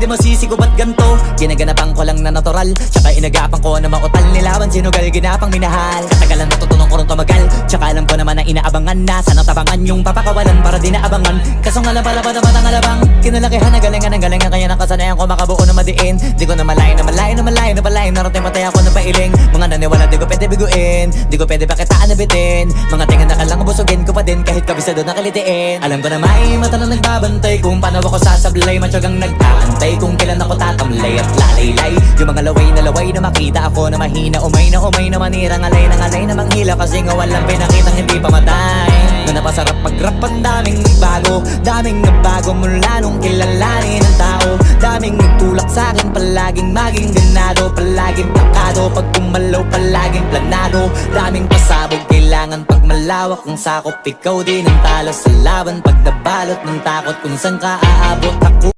di masisi ko ba't ganto? Ginaganapan ko lang na natural, tsaka inagapan ko na mautal. Nilaban sinugal, ginapang minahal. Katagalan natutunan ko rin tumagal, tsaka alam ko naman na inaabangan na. Sana tabangan yung papakawalan para di naabangan. Kaso nga lang pala ba naman ang alabang kinalakihan na galingan ng galingan, kaya nakasanayan ko makabuo na madiin. Di ko na malayo na malayo na malayo na malayo. Narating matay ako na pailing. Mga naniwala di ko pwede biguin, di ko pwede pakitaan na bitin. Mga tinga na kalang busugin ko pa din kahit kabisado na kalitiin. Alam ko na may mata na nagbabantay kung paano ako sasablay. Matyagang nag-aantay kung kailan ako tatamlay at lalaylay. Yung mga laway na makita ako na mahina. Umay na manira, ngalay na manghila. Kasi nga walang pinakitang hindi pamatay. Na napasarap mag-rap, ang daming nagbago. Daming nagbago mula nung kilalanin ng tao. Daming nagtulak sa'kin, palaging maging ganado. Palaging plakado, pag kumalaw palaging planado. Daming pasabog, kailangan pag malawak ang sakop. Ikaw din ang talo sa laban pag nabalot ng takot. Kung saan ka aabot, ako